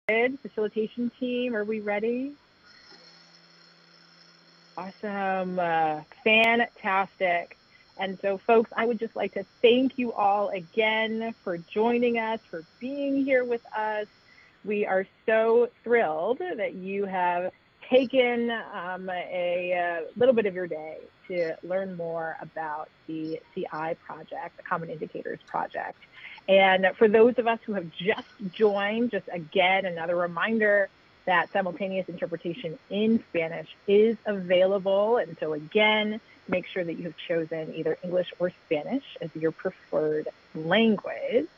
Facilitation team, are we ready? Awesome, fantastic. And so folks, I would just like to thank you all again for joining us, for being here with us. We are so thrilled that you have taken a little bit of your day to learn more about the CI project, the Common Indicators project. And for those of us who have just joined, just again, another reminder that simultaneous interpretation in Spanish is available. And so again, make sure that you have chosen either English or Spanish as your preferred language.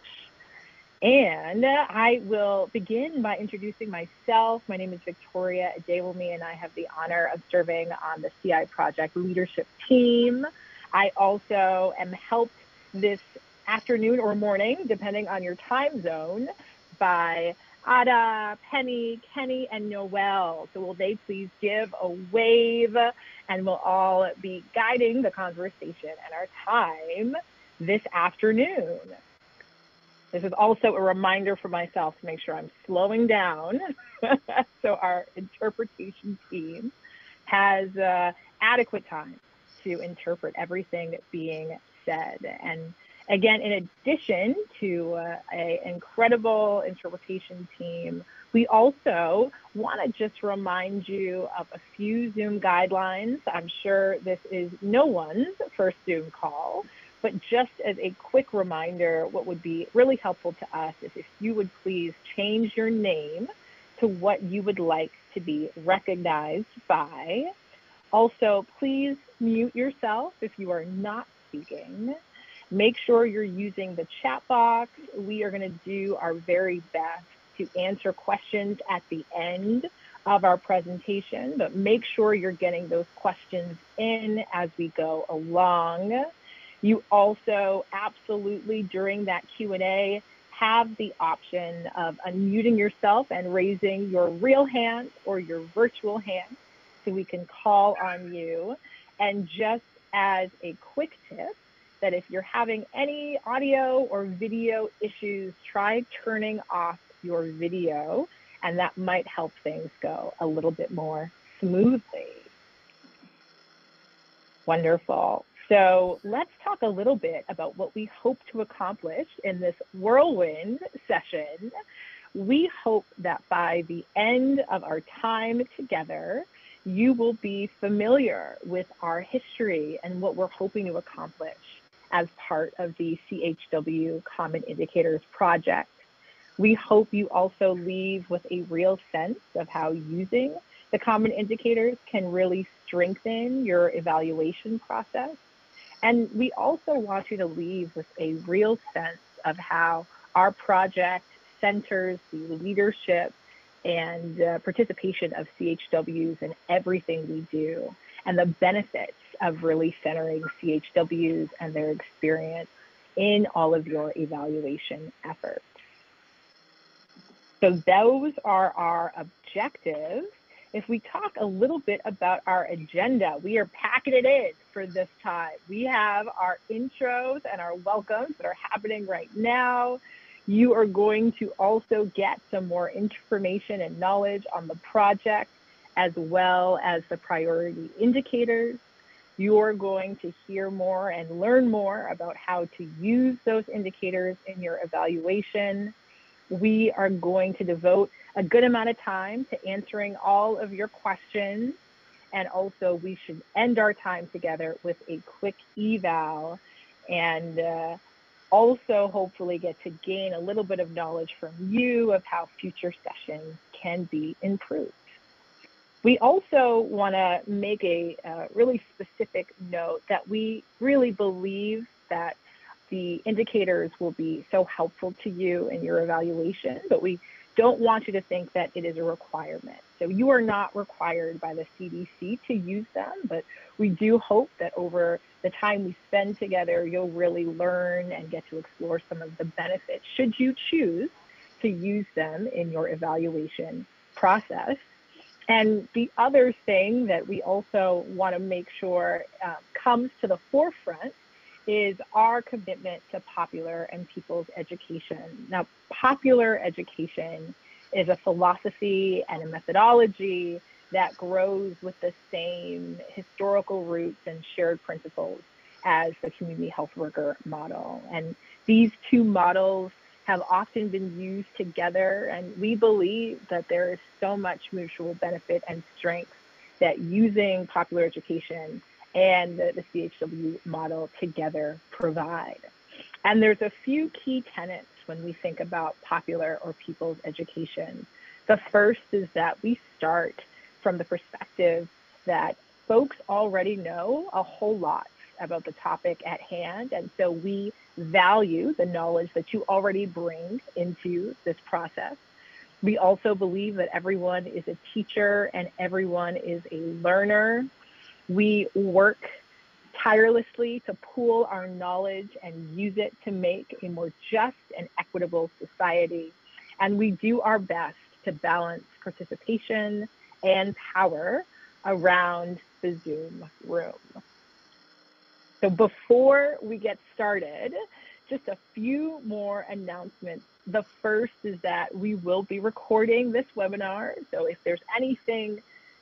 And I will begin by introducing myself. My name is Victoria Adewumi, and I have the honor of serving on the CI Project leadership team. I also am helped this afternoon or morning, depending on your time zone, by Ada, Penny, Kenny, and Noel. So will they please give a wave, and we'll all be guiding the conversation and our time this afternoon. This is also a reminder for myself to make sure I'm slowing down so our interpretation team has adequate time to interpret everything being said. And again, in addition to an incredible interpretation team, we also want to just remind you of a few Zoom guidelines. I'm sure this is no one's first Zoom call, but just as a quick reminder, what would be really helpful to us is if you would please change your name to what you would like to be recognized by. Also, please mute yourself if you are not speaking. Make sure you're using the chat box. We are going to do our very best to answer questions at the end of our presentation, but make sure you're getting those questions in as we go along. You also absolutely, during that Q&A, have the option of unmuting yourself and raising your real hand or your virtual hand so we can call on you. And just as a quick tip, that if you're having any audio or video issues, try turning off your video, and that might help things go a little bit more smoothly. Wonderful. So let's talk a little bit about what we hope to accomplish in this whirlwind session. We hope that by the end of our time together, you will be familiar with our history and what we're hoping to accomplish as part of the CHW Common Indicators project. We hope you also leave with a real sense of how using the Common Indicators can really strengthen your evaluation process. And we also want you to leave with a real sense of how our project centers the leadership and participation of CHWs in everything we do, and the benefits of really centering CHWs and their experience in all of your evaluation efforts. So those are our objectives. If we talk a little bit about our agenda, we are packing it in for this time. We have our intros and our welcomes that are happening right now. You are going to also get some more information and knowledge on the project, as well as the priority indicators. You're going to hear more and learn more about how to use those indicators in your evaluation. We are going to devote a good amount of time to answering all of your questions. And also we should end our time together with a quick eval, and also hopefully get to gain a little bit of knowledge from you of how future sessions can be improved. We also want to make a really specific note that we really believe that the indicators will be so helpful to you in your evaluation, but we don't want you to think that it is a requirement. So you are not required by the CDC to use them, but we do hope that over the time we spend together, you'll really learn and get to explore some of the benefits, should you choose to use them in your evaluation process. And the other thing that we also want to make sure comes to the forefront is our commitment to popular and people's education. Now, popular education is a philosophy and a methodology that grows with the same historical roots and shared principles as the community health worker model. And these two models have often been used together, and we believe that there is so much mutual benefit and strength that using popular education and the CHW model together provide. And there's a few key tenets when we think about popular or people's education. The first is that we start from the perspective that folks already know a whole lot about the topic at hand, and so we value the knowledge that you already bring into this process. We also believe that everyone is a teacher and everyone is a learner. We work tirelessly to pool our knowledge and use it to make a more just and equitable society. And we do our best to balance participation and power around the Zoom room. So before we get started, just a few more announcements. The first is that we will be recording this webinar. So if there's anything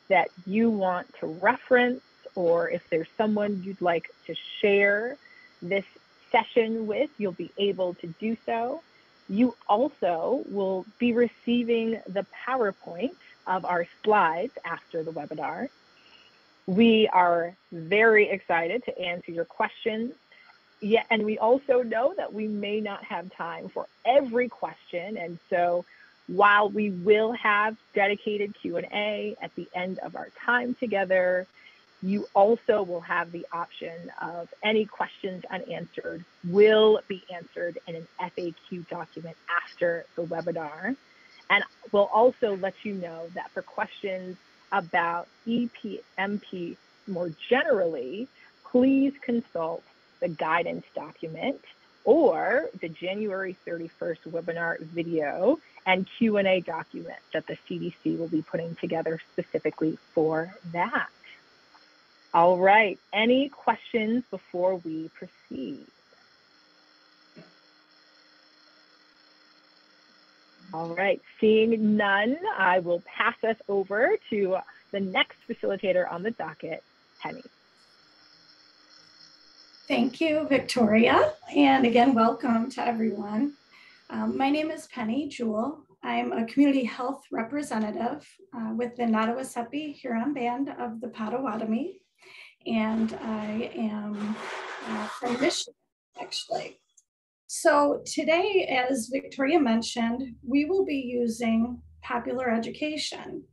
that you want to reference, or if there's someone you'd like to share this session with, you'll be able to do so. You also will be receiving the PowerPoint of our slides after the webinar. We are very excited to answer your questions. Yeah, and we also know that we may not have time for every question. And so while we will have dedicated Q&A at the end of our time together, you also will have the option of any questions unanswered will be answered in an FAQ document after the webinar. And we'll also let you know that for questions about EPMP more generally, please consult the guidance document or the January 31st webinar video and Q&A document that the CDC will be putting together specifically for that. All right, any questions before we proceed? All right, seeing none, I will pass us over to the next facilitator on the docket, Penny. Thank you, Victoria. And again, welcome to everyone. My name is Penny Jewell. I'm a community health representative with the Nottawasapi Huron Band of the Potawatomi. And I am from Michigan, actually. So today, as Victoria mentioned, we will be using popular education.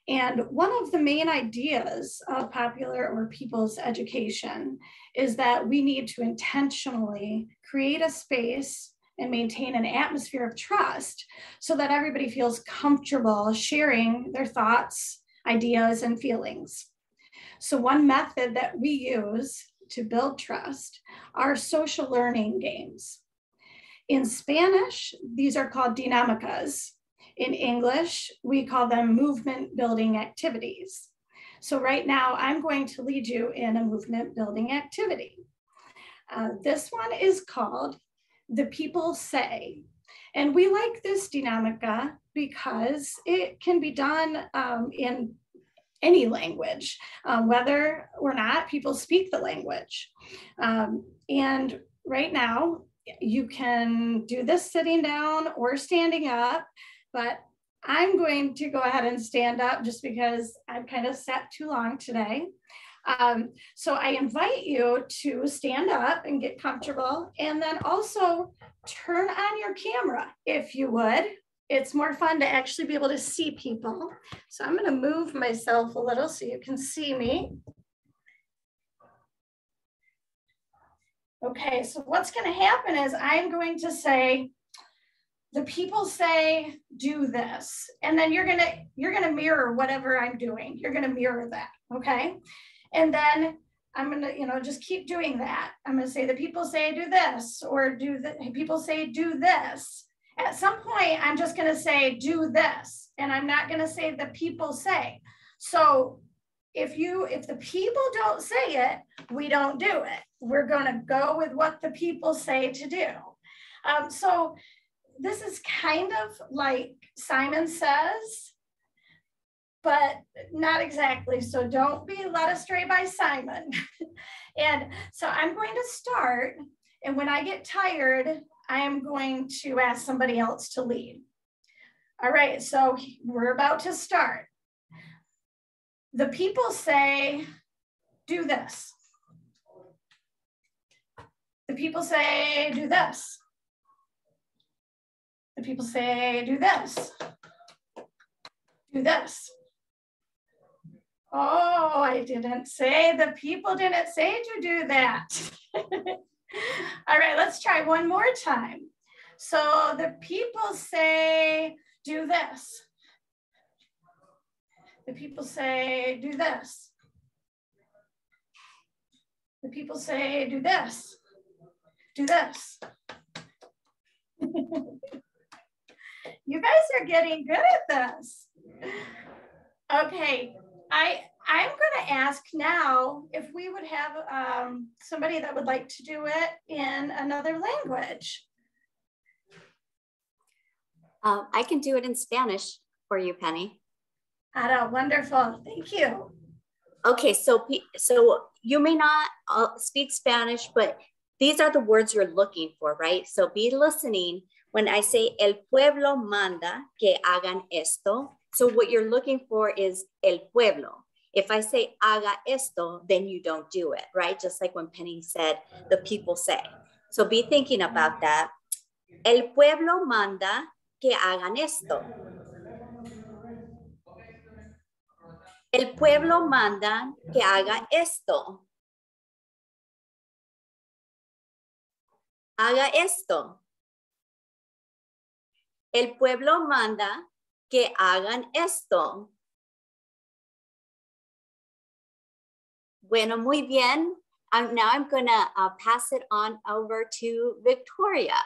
And one of the main ideas of popular or people's education is that we need to intentionally create a space and maintain an atmosphere of trust so that everybody feels comfortable sharing their thoughts, ideas, and feelings. So one method that we use to build trust are social learning games. In Spanish, these are called dinámicas. In English, we call them movement building activities. So right now, I'm going to lead you in a movement building activity. This one is called The People Say. And we like this dinámica because it can be done in any language, whether or not people speak the language. And right now, you can do this sitting down or standing up, but I'm going to go ahead and stand up just because I've kind of sat too long today. So I invite you to stand up and get comfortable, and then also turn on your camera if you would. It's more fun to actually be able to see people. So I'm going to move myself a little so you can see me. Okay, so what's going to happen is I'm going to say, the people say, do this. And then you're gonna mirror whatever I'm doing. You're gonna mirror that, okay? And then I'm gonna, just keep doing that. I'm gonna say, the people say, do this, or people say, do this. At some point, I'm just gonna say, do this. And I'm not gonna say, the people say. So if the people don't say it, we don't do it. We're gonna go with what the people say to do. So this is kind of like Simon Says, but not exactly. So don't be led astray by Simon. And so I'm going to start. And when I get tired, I am going to ask somebody else to lead. All right, so we're about to start. The people say, do this. The people say, do this. The people say, do this. Do this. Oh, I didn't say, the people didn't say to do that. All right, let's try one more time. So the people say, do this. The people say, do this. The people say, do this. Do this. You guys are getting good at this. Okay, I'm going to ask now if we would have somebody that would like to do it in another language. I can do it in Spanish for you, Penny. Wonderful, thank you. Okay, so you may not speak Spanish, but these are the words you're looking for, right? So be listening when I say el pueblo manda que hagan esto. So what you're looking for is el pueblo. If I say haga esto, then you don't do it, right? Just like when Penny said, the people say. So be thinking about that. El pueblo manda que hagan esto. El pueblo manda que haga esto. Haga esto. El pueblo manda que hagan esto. Bueno, muy bien. Now I'm going to pass it on over to Victoria.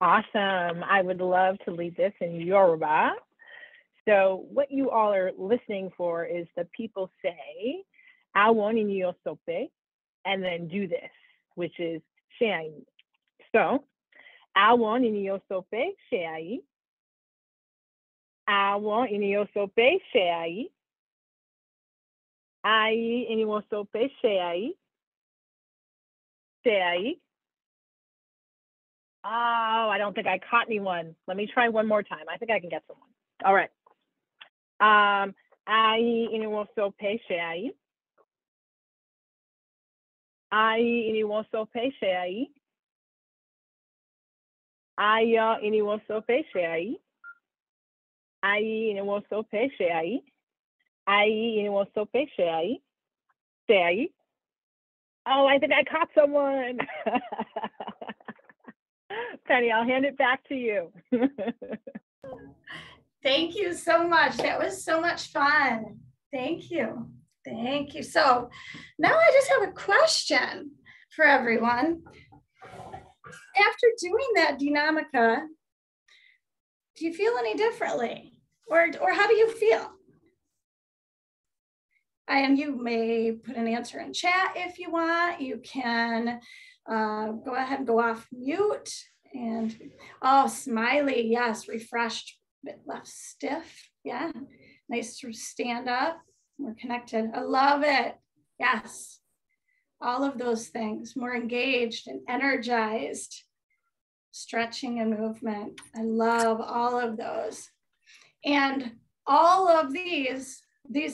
Awesome. I would love to lead this in Yoruba. So what you all are listening for is the people say, "Awon iniyo sope," and then do this, which is sheai. So, "Awon iniyo sope sheai." "Awon iniyo sope sheai." "Ai iniyo sope sheai." Sheai. Oh, I don't think I caught anyone. Let me try one more time. I think I can get someone. All right. Ai iniyo sope sheai. Ai iniyo sope sheai. Aya iniyo sope sheai. Ai iniyo sope sheai. Ai iniyo sope sheai. Sheai. Oh, I think I caught someone. Penny, I'll hand it back to you. Thank you so much. That was so much fun. Thank you. Thank you. So now I just have a question for everyone. After doing that dinamica, do you feel any differently? Or how do you feel? And you may put an answer in chat if you want. You can go ahead and go off mute. And oh, smiley, yes, refreshed, a bit left stiff. Yeah, nice to stand up. We're connected. I love it. Yes, all of those things, more engaged and energized, stretching and movement. I love all of those. And all of these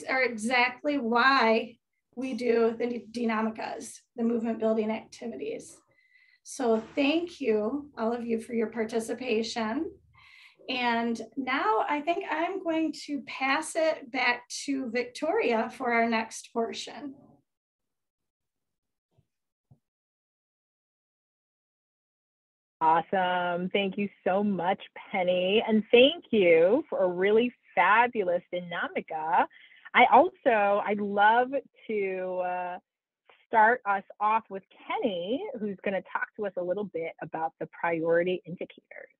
are exactly why we do the dinamicas, the movement building activities. So thank you, all of you, for your participation. And now I think I'm going to pass it back to Victoria for our next portion. Awesome. Thank you so much, Penny. And thank you for a really fabulous dinamica. I'd love to start us off with Kenny, who's going to talk to us a little bit about the priority indicators.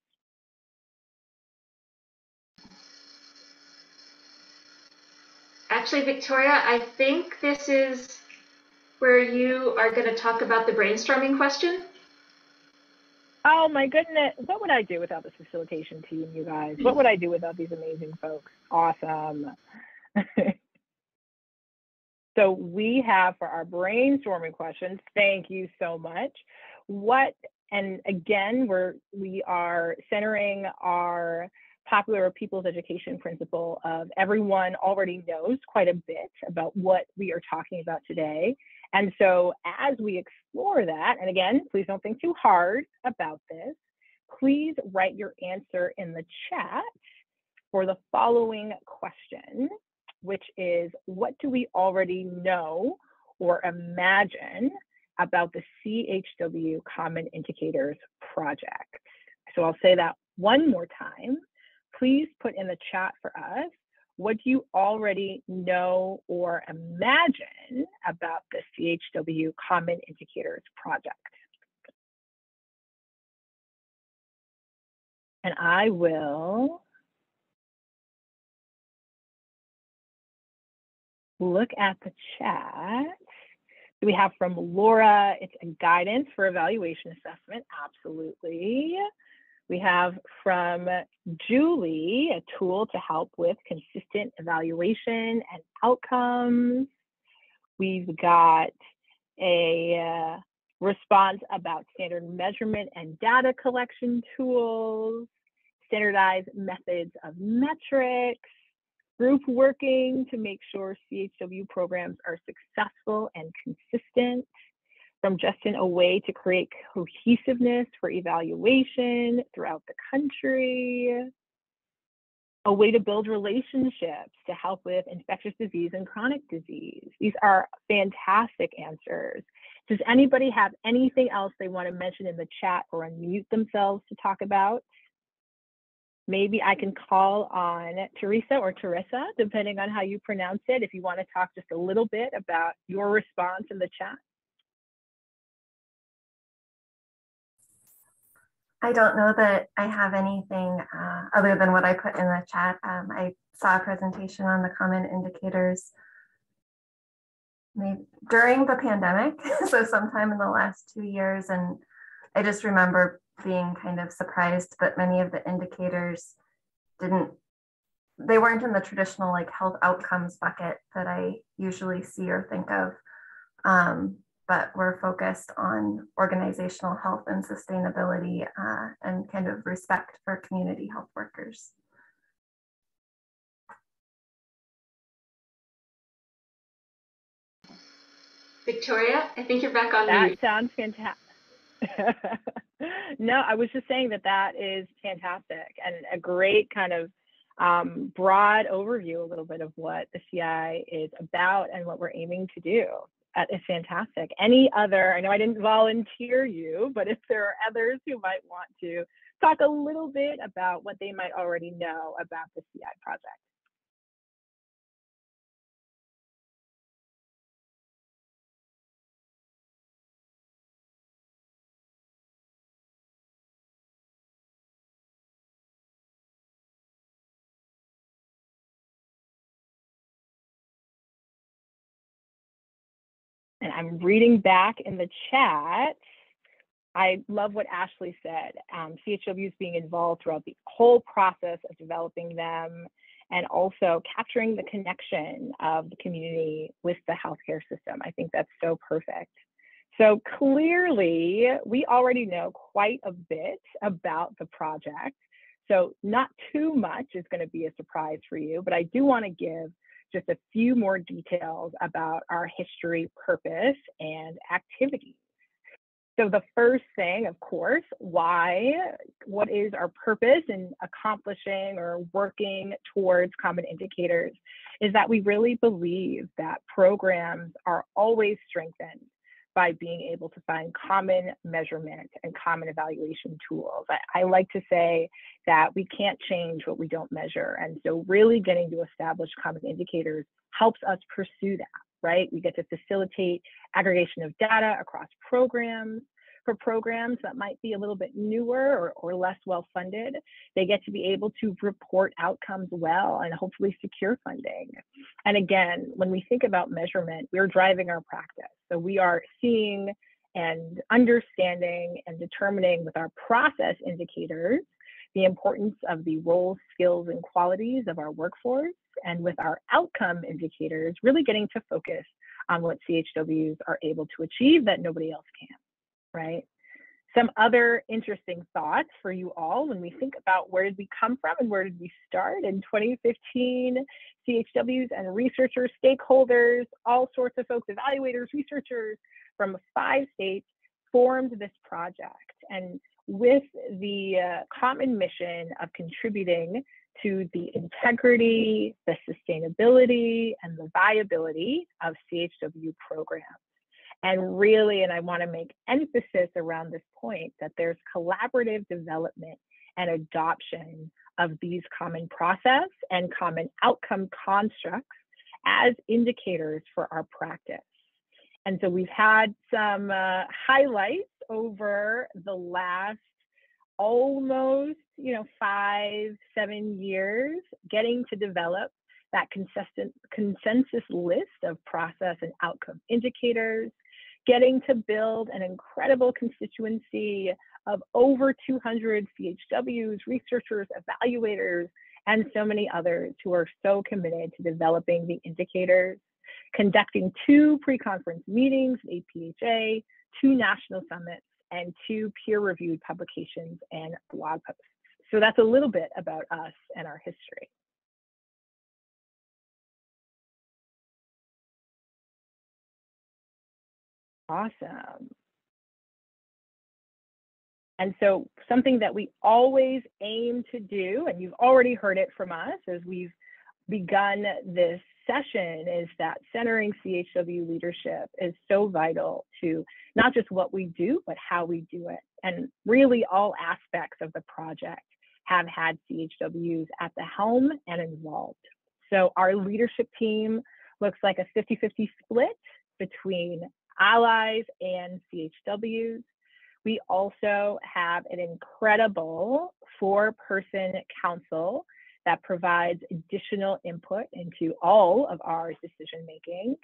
Actually, Victoria, I think this is where you are going to talk about the brainstorming question. Oh my goodness, what would I do without this facilitation team, you guys? What would I do without these amazing folks? Awesome. So we have for our brainstorming questions, thank you so much. And again, we are centering our popular people's education principle of everyone already knows quite a bit about what we are talking about today. And so as we explore that, and again, please don't think too hard about this, please write your answer in the chat for the following question, which is, what do we already know or imagine about the CHW Common Indicators project? So I'll say that one more time. Please put in the chat for us, what do you already know or imagine about the CHW Common Indicators project? And I will look at the chat. We have from Laura, it's a guidance for evaluation assessment. Absolutely. We have from Julie, a tool to help with consistent evaluation and outcomes. We've got a response about standard measurement and data collection tools, standardized methods of metrics, group working to make sure CHW programs are successful and consistent. From Justin, a way to create cohesiveness for evaluation throughout the country. A way to build relationships to help with infectious disease and chronic disease. These are fantastic answers. Does anybody have anything else they want to mention in the chat or unmute themselves to talk about? Maybe I can call on Teresa or Teresa, depending on how you pronounce it, if you want to talk just a little bit about your response in the chat. I don't know that I have anything other than what I put in the chat. I saw a presentation on the common indicators maybe during the pandemic, so sometime in the last 2 years, and I just remember being kind of surprised that many of the indicators they weren't in the traditional like health outcomes bucket that I usually see or think of. But we're focused on organizational health and sustainability and kind of respect for community health workers. Victoria, I think you're back on mute. That sounds fantastic. No, I was just saying that is fantastic and a great kind of broad overview, a little bit of what the CI is about and what we're aiming to do. That is fantastic. Any other, I know I didn't volunteer you, but if there are others who might want to talk a little bit about what they might already know about the CI project. And I'm reading back in the chat. I love what Ashley said. CHW is being involved throughout the whole process of developing them and also capturing the connection of the community with the healthcare system. I think that's so perfect. So clearly, we already know quite a bit about the project. So not too much is going to be a surprise for you, but I do want to give just a few more details about our history, purpose, and activities. So the first thing, of course, what is our purpose in accomplishing or working towards common indicators is that we really believe that programs are always strengthened by being able to find common measurement and common evaluation tools. I like to say that we can't change what we don't measure. And so really getting to establish common indicators helps us pursue that, right? We get to facilitate aggregation of data across programs. For programs that might be a little bit newer or less well-funded, they get to be able to report outcomes well and hopefully secure funding. And again, when we think about measurement, we're driving our practice. So we are seeing and understanding and determining with our process indicators the importance of the roles, skills, and qualities of our workforce, and with our outcome indicators, really getting to focus on what CHWs are able to achieve that nobody else can, right? Some other interesting thoughts for you all when we think about where did we come from and where did we start. In 2015, CHWs and researchers, stakeholders, all sorts of folks, evaluators, researchers from 5 states formed this project. And with the common mission of contributing to the integrity, the sustainability, and the viability of CHW programs. And really, and I want to make emphasis around this point, that there's collaborative development and adoption of these common process and common outcome constructs as indicators for our practice. And so we've had some highlights over the last almost 5-7 years, getting to develop that consensus list of process and outcome indicators, getting to build an incredible constituency of over 200 CHWs, researchers, evaluators, and so many others who are so committed to developing the indicators, conducting 2 pre-conference meetings, APHA, 2 national summits, and 2 peer-reviewed publications and blog posts. So that's a little bit about us and our history. Awesome. And so something that we always aim to do, and you've already heard it from us as we've begun this session, is that centering CHW leadership is so vital to not just what we do, but how we do it. And really all aspects of the project have had CHWs at the helm and involved. So our leadership team looks like a 50-50 split between allies and CHWs. We also have an incredible 4-person council that provides additional input into all of our decision making.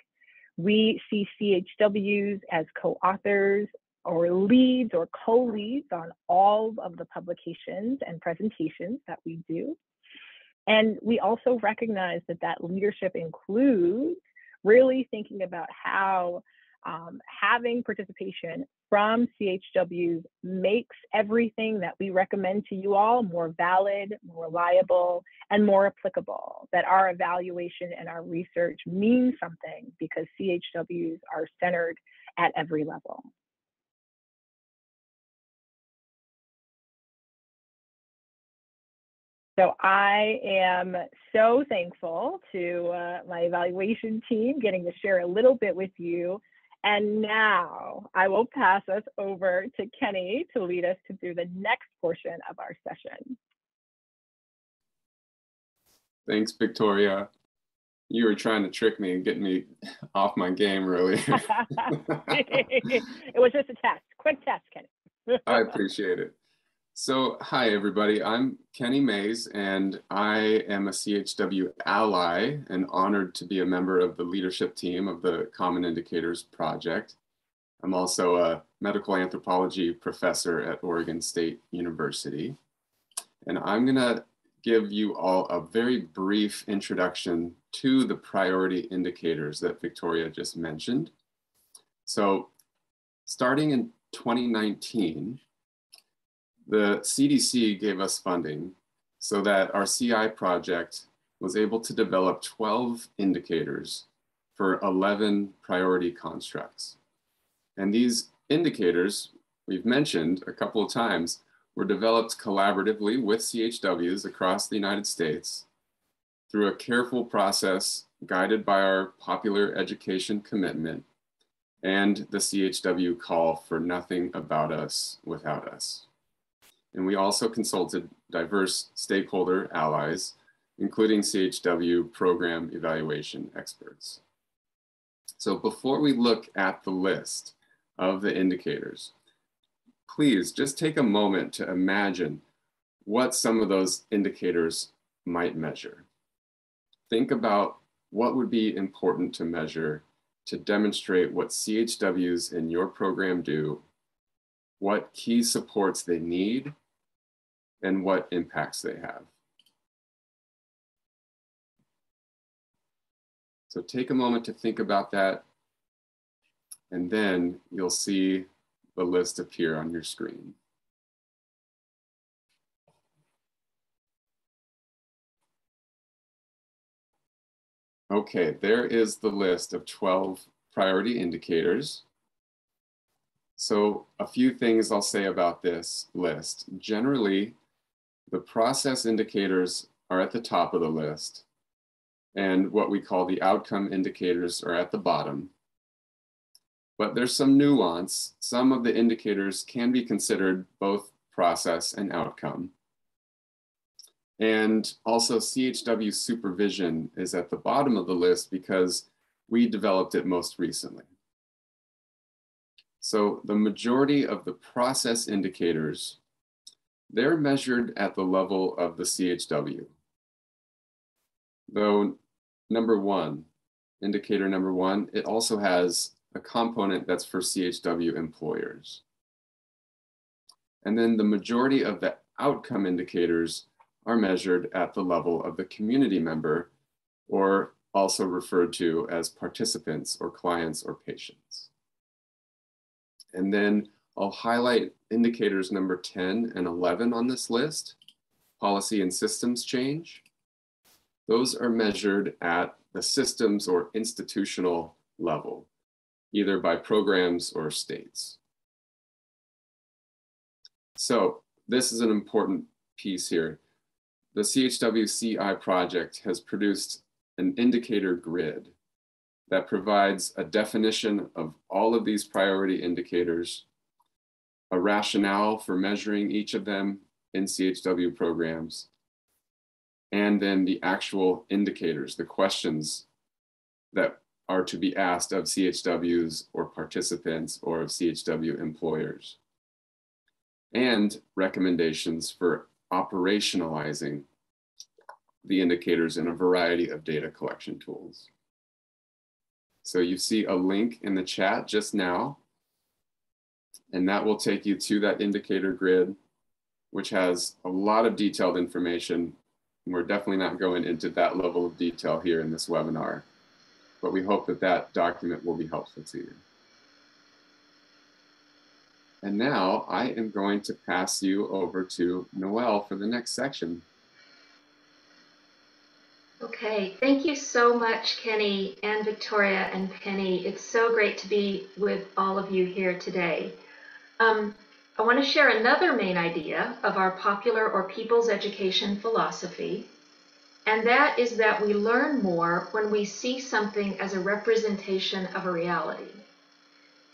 We see CHWs as co-authors or leads or co-leads on all of the publications and presentations that we do. And we also recognize that that leadership includes really thinking about how having participation from CHWs makes everything that we recommend to you all more valid, more reliable, and more applicable, that our evaluation and our research means something because CHWs are centered at every level. So I am so thankful to my evaluation team getting to share a little bit with you. And now I will pass us over to Kenny to lead us through the next portion of our session. Thanks, Victoria. You were trying to trick me and get me off my game earlier. It was just a test, quick test, Kenny. I appreciate it. So, hi, everybody. I'm Kenny Mays, and I am a CHW ally and honored to be a member of the leadership team of the Common Indicators Project. I'm also a medical anthropology professor at Oregon State University. And I'm going to give you all a very brief introduction to the priority indicators that Victoria just mentioned. So, starting in 2019, the CDC gave us funding so that our CI project was able to develop 12 indicators for 11 priority constructs. And these indicators, we've mentioned a couple of times, were developed collaboratively with CHWs across the United States through a careful process guided by our popular education commitment and the CHW call for nothing about us without us. And we also consulted diverse stakeholder allies, including CHW program evaluation experts. So before we look at the list of the indicators, please just take a moment to imagine what some of those indicators might measure. Think about what would be important to measure to demonstrate what CHWs in your program do, what key supports they need, and what impacts they have. So take a moment to think about that, and then you'll see the list appear on your screen. Okay, there is the list of 12 priority indicators. So a few things I'll say about this list. Generally, the process indicators are at the top of the list, and what we call the outcome indicators are at the bottom. But there's some nuance. Some of the indicators can be considered both process and outcome. And also CHW supervision is at the bottom of the list because we developed it most recently. So the majority of the process indicators, they're measured at the level of the CHW. Though indicator number one, it also has a component that's for CHW employers. And then the majority of the outcome indicators are measured at the level of the community member, or also referred to as participants or clients or patients. And then I'll highlight indicators number 10 and 11 on this list, policy and systems change. Those are measured at the systems or institutional level, either by programs or states. So this is an important piece here. The CHW CI project has produced an indicator grid that provides a definition of all of these priority indicators, a rationale for measuring each of them in CHW programs, and then the actual indicators, the questions that are to be asked of CHWs or participants or of CHW employers, and recommendations for operationalizing the indicators in a variety of data collection tools. So you see a link in the chat just now, and that will take you to that indicator grid, which has a lot of detailed information. We're definitely not going into that level of detail here in this webinar, but we hope that that document will be helpful to you. And now I am going to pass you over to Noelle for the next section. Okay, thank you so much, Kenny and Victoria and Penny. It's so great to be with all of you here today. I want to share another main idea of our popular or people's education philosophy, and that is that we learn more when we see something as a representation of a reality.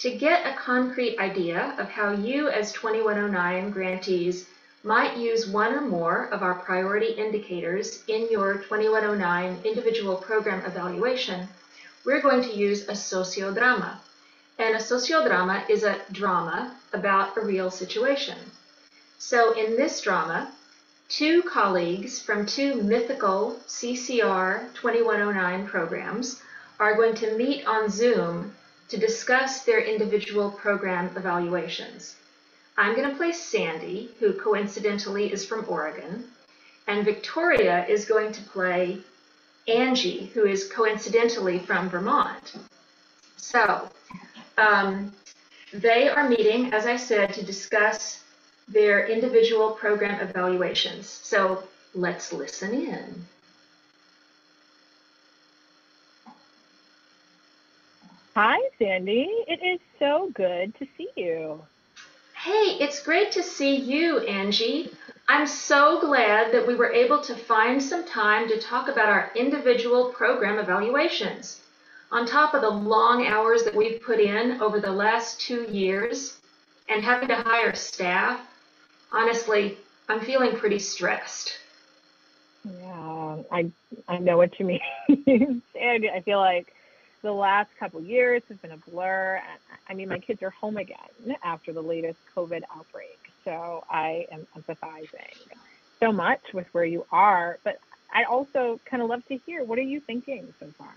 To get a concrete idea of how you as 2109 grantees might use one or more of our priority indicators in your 2109 individual program evaluation, we're going to use a sociodrama. And a sociodrama is a drama about a real situation. So in this drama, two colleagues from two mythical CCR 2109 programs are going to meet on Zoom to discuss their individual program evaluations. I'm going to play Sandy, who coincidentally is from Oregon, and Victoria is going to play Angie, who is coincidentally from Vermont. So they are meeting, as I said, to discuss their individual program evaluations. So let's listen in. Hi, Sandy. It is so good to see you. Hey, it's great to see you, Angie. I'm so glad that we were able to find some time to talk about our individual program evaluations. On top of the long hours that we've put in over the last 2 years and having to hire staff, honestly, I'm feeling pretty stressed. Yeah, I know what you mean. Sandy, I feel like the last couple of years have been a blur. I mean, my kids are home again after the latest COVID outbreak, so I am empathizing so much with where you are, but I also kind of love to hear, what are you thinking so far?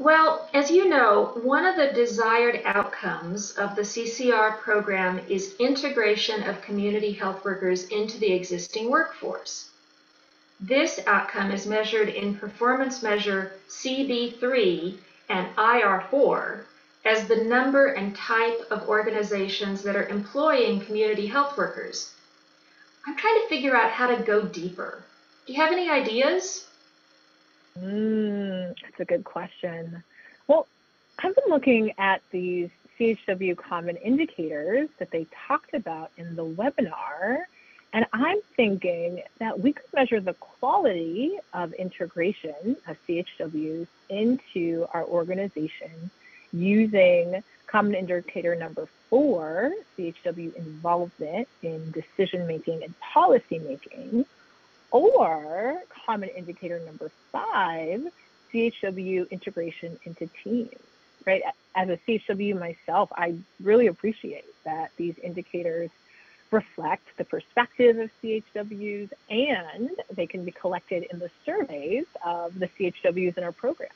Well, as you know, one of the desired outcomes of the CCR program is integration of community health workers into the existing workforce. This outcome is measured in performance measure CB3 and IR4 as the number and type of organizations that are employing community health workers. I'm trying to figure out how to go deeper. Do you have any ideas? That's a good question. Well, I've been looking at these CHW Common Indicators that they talked about in the webinar, and I'm thinking that we could measure the quality of integration of CHWs into our organization using Common Indicator number 4, CHW involvement in decision-making and policy-making, or Common Indicator number 5, CHW integration into teams, right? As a CHW myself, I really appreciate that these indicators reflect the perspective of CHWs, and they can be collected in the surveys of the CHWs in our program.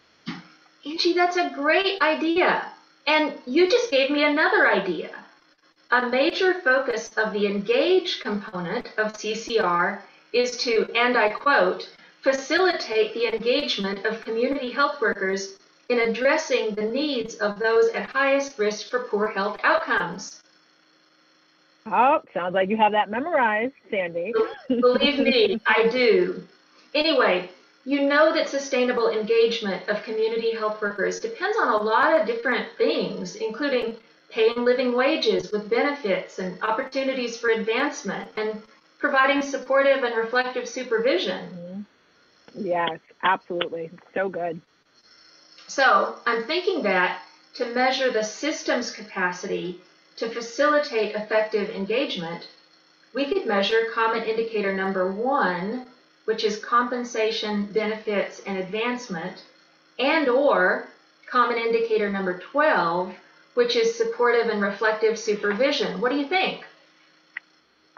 Angie, that's a great idea. And you just gave me another idea. A major focus of the engage component of CCR is to, and I quote, facilitate the engagement of community health workers in addressing the needs of those at highest risk for poor health outcomes. Oh, sounds like you have that memorized, Sandy. Believe me, I do. Anyway, you know that sustainable engagement of community health workers depends on a lot of different things, including paying living wages with benefits and opportunities for advancement and providing supportive and reflective supervision. Yes, absolutely. So good. So I'm thinking that to measure the system's capacity to facilitate effective engagement, we could measure Common Indicator number 1, which is compensation, benefits, and advancement, and or Common Indicator number 12, which is supportive and reflective supervision. What do you think?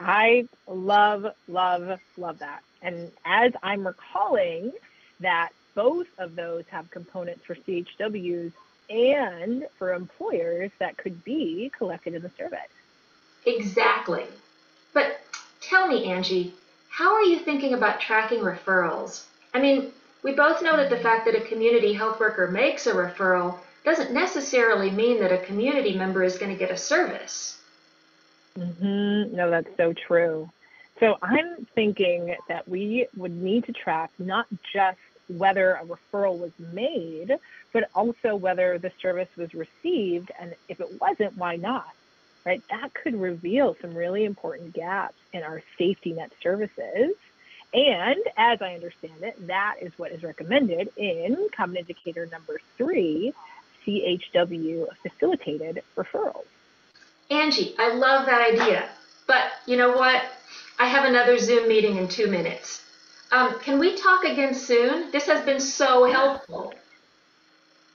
I love, love, love that. And as I'm recalling that both of those have components for CHWs and for employers that could be collected in the survey. Exactly. But tell me, Angie, how are you thinking about tracking referrals? I mean, we both know that the fact that a community health worker makes a referral doesn't necessarily mean that a community member is going to get a service. No, that's so true. So I'm thinking that we would need to track not just whether a referral was made, but also whether the service was received, and if it wasn't, why not, right? That could reveal some really important gaps in our safety net services. And as I understand it, that is what is recommended in Common Indicator number 3, CHW facilitated referrals. Angie, I love that idea, but you know what? I have another Zoom meeting in 2 minutes. Can we talk again soon? This has been so helpful.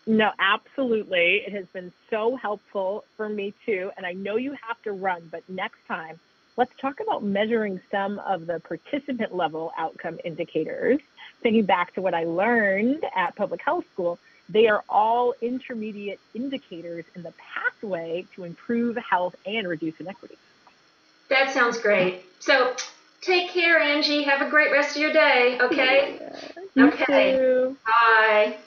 No, absolutely. It has been so helpful for me too. And I know you have to run, but next time, let's talk about measuring some of the participant level outcome indicators. Thinking back to what I learned at public health school, they are all intermediate indicators in the pathway to improve health and reduce inequity. That sounds great. So take care, Angie. Have a great rest of your day, okay? You okay. too. Bye.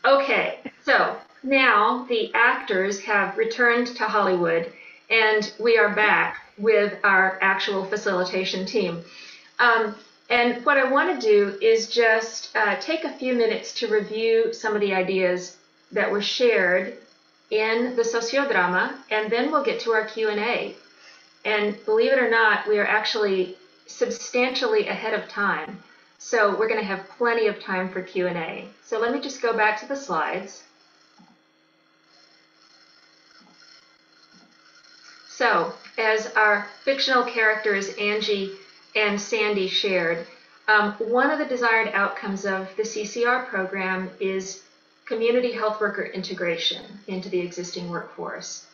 Okay, so now the actors have returned to Hollywood and we are back with our actual facilitation team. And what I want to do is just take a few minutes to review some of the ideas that were shared in the sociodrama, and then we'll get to our Q&A. And believe it or not, we are actually substantially ahead of time. So we're going to have plenty of time for Q&A. So let me just go back to the slides. So as our fictional characters, Angie and Sandy, shared, one of the desired outcomes of the CCR program is community health worker integration into the existing workforce.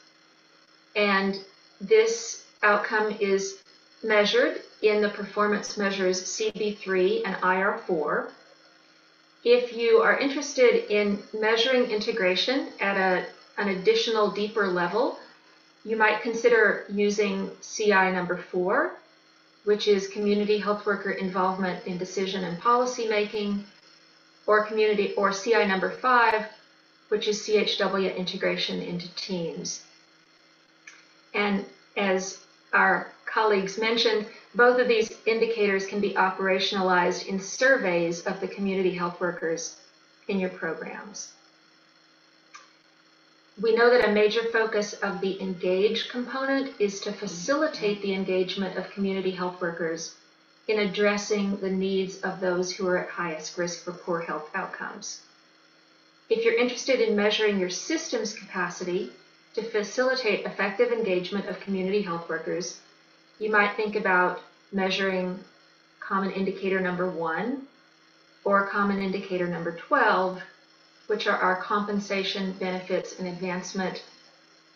And this outcome is measured in the performance measures CB3 and IR4. If you are interested in measuring integration at an additional deeper level, you might consider using CI number 4, which is community health worker involvement in decision and policy making, or CI number 5, which is CHW integration into teams. And as our colleagues mentioned, both of these indicators can be operationalized in surveys of the community health workers in your programs. We know that a major focus of the engage component is to facilitate the engagement of community health workers in addressing the needs of those who are at highest risk for poor health outcomes. If you're interested in measuring your system's capacity to facilitate effective engagement of community health workers, you might think about measuring common indicator number 1 or common indicator number 12, which are our compensation, benefits, and advancement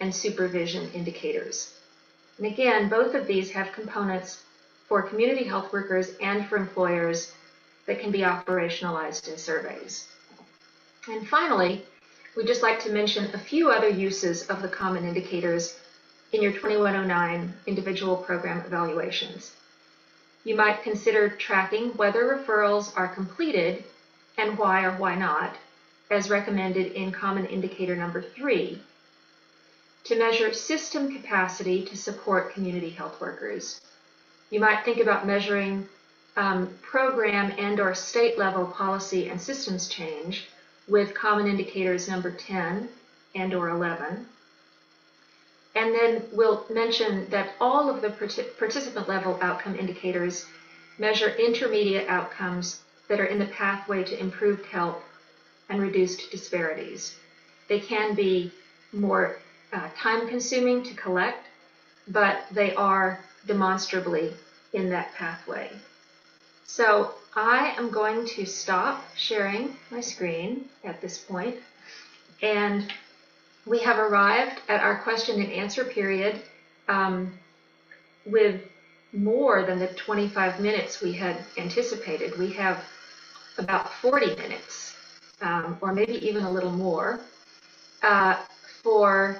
and supervision indicators. And again, both of these have components for community health workers and for employers that can be operationalized in surveys. And finally, we'd just like to mention a few other uses of the common indicators in your 2109 individual program evaluations. You might consider tracking whether referrals are completed and why or why not, as recommended in common indicator number 3, to measure system capacity to support community health workers. You might think about measuring program and/or state level policy and systems change with common indicators number 10 and/or 11. And then we'll mention that all of the participant level outcome indicators measure intermediate outcomes that are in the pathway to improved health and reduced disparities. They can be more time-consuming to collect, but they are demonstrably in that pathway. So I am going to stop sharing my screen at this point, and we have arrived at our question and answer period with more than the 25 minutes we had anticipated. We have about 40 minutes, or maybe even a little more, for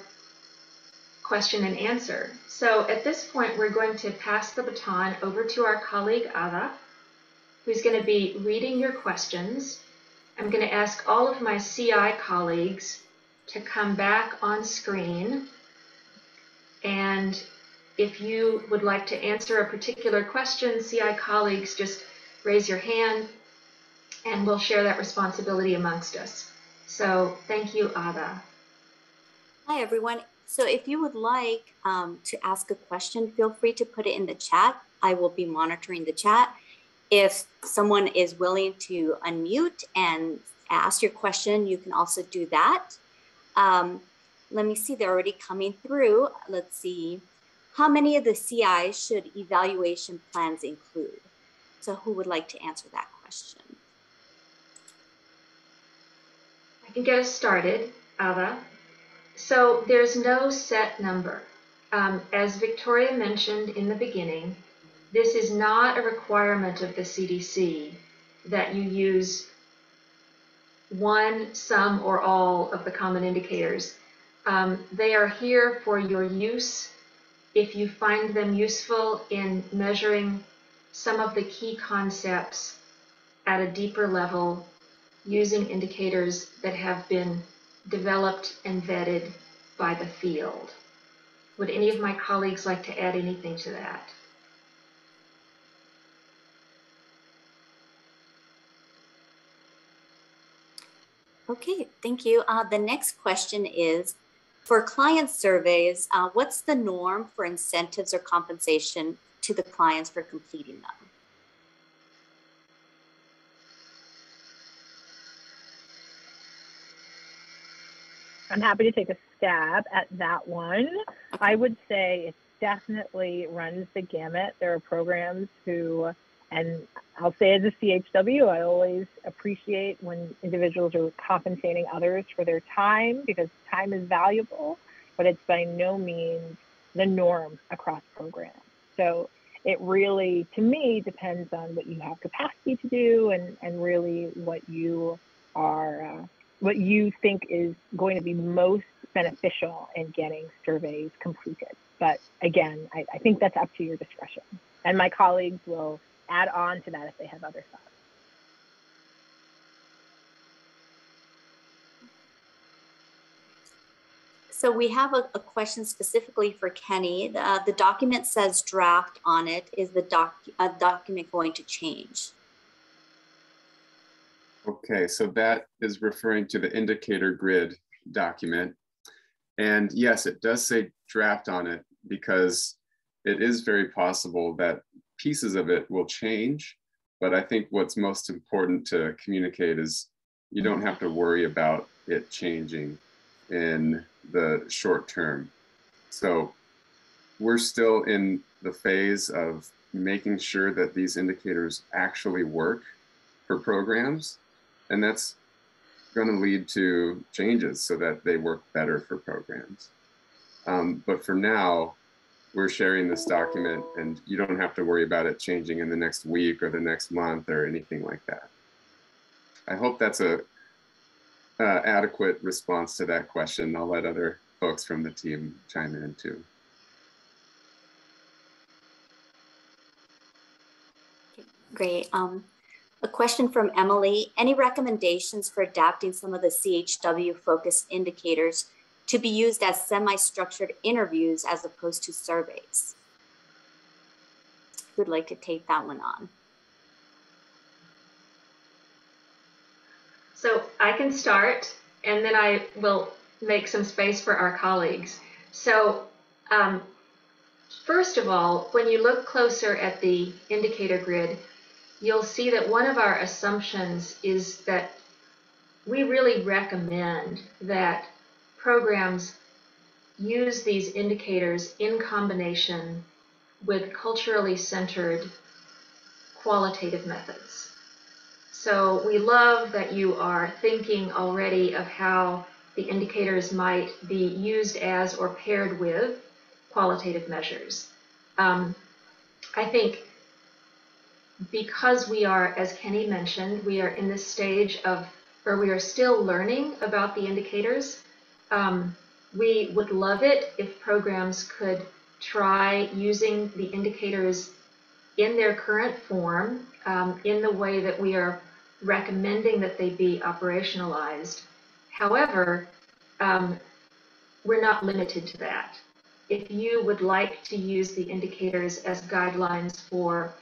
question and answer. So at this point, we're going to pass the baton over to our colleague, Ada, who's going to be reading your questions. I'm going to ask all of my CI colleagues to come back on screen. And if you would like to answer a particular question, CI colleagues, just raise your hand and we'll share that responsibility amongst us. So thank you, Ada. Hi, everyone. So if you would like to ask a question, feel free to put it in the chat. I will be monitoring the chat. If someone is willing to unmute and ask your question, you can also do that. Let me see, they're already coming through. Let's see. How many of the CIs should evaluation plans include? So who would like to answer that question? I can get us started, Ada. So there's no set number. As Victoria mentioned in the beginning, this is not a requirement of the CDC that you use one, some, or all of the common indicators. They are here for your use if you find them useful in measuring some of the key concepts at a deeper level using indicators that have been developed and vetted by the field. Would any of my colleagues like to add anything to that? Okay, thank you. The next question is, for client surveys, what's the norm for incentives or compensation to the clients for completing them? I'm happy to take a stab at that one. Okay. I would say it definitely runs the gamut. There are programs who, and I'll say as a CHW, I always appreciate when individuals are compensating others for their time because time is valuable, but it's by no means the norm across programs. So it really, to me, depends on what you have capacity to do and really what you are, what you think is going to be most beneficial in getting surveys completed. But again, I think that's up to your discretion. And my colleagues will add on to that if they have other thoughts. So we have a question specifically for Kenny. The document says draft on it. Is the document going to change? Okay, so that is referring to the indicator grid document. And yes, it does say draft on it because it is very possible that pieces of it will change. But I think what's most important to communicate is you don't have to worry about it changing in the short term. So we're still in the phase of making sure that these indicators actually work for programs. And that's going to lead to changes so that they work better for programs. But for now, we're sharing this document and you don't have to worry about it changing in the next week or the next month or anything like that. I hope that's a adequate response to that question. I'll let other folks from the team chime in too. Great. A question from Emily. Any recommendations for adapting some of the CHW focused indicators to be used as semi-structured interviews as opposed to surveys? Who'd like to take that one on? So I can start, and then I will make some space for our colleagues. So first of all, when you look closer at the indicator grid, you'll see that one of our assumptions is that we really recommend that programs use these indicators in combination with culturally centered qualitative methods. So we love that you are thinking already of how the indicators might be used as or paired with qualitative measures. I think because we are, as Kenny mentioned, we are in this stage of, or we are still learning about the indicators. We would love it if programs could try using the indicators in their current form, in the way that we are recommending that they be operationalized. However, we're not limited to that. If you would like to use the indicators as guidelines for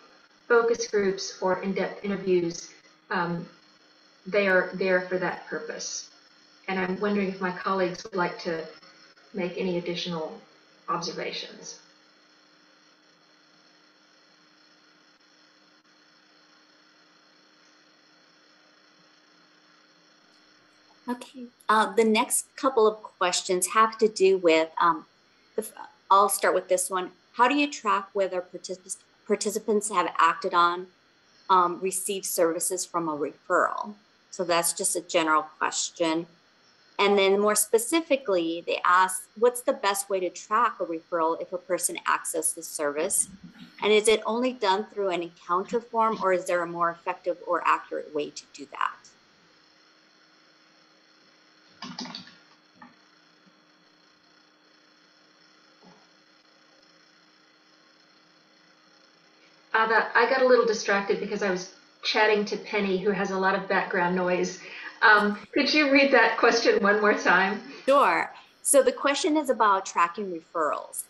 focus groups or in-depth interviews, they are there for that purpose. And I'm wondering if my colleagues would like to make any additional observations. Okay, the next couple of questions have to do with, I'll start with this one. How do you track whether participants have acted on, received services from a referral? So that's just a general question. And then more specifically, they ask, what's the best way to track a referral if a person accesses the service? And is it only done through an encounter form, or is there a more effective or accurate way to do that? I got a little distracted because I was chatting to Penny, who has a lot of background noise. Could you read that question one more time? Sure. So the question is about tracking referrals.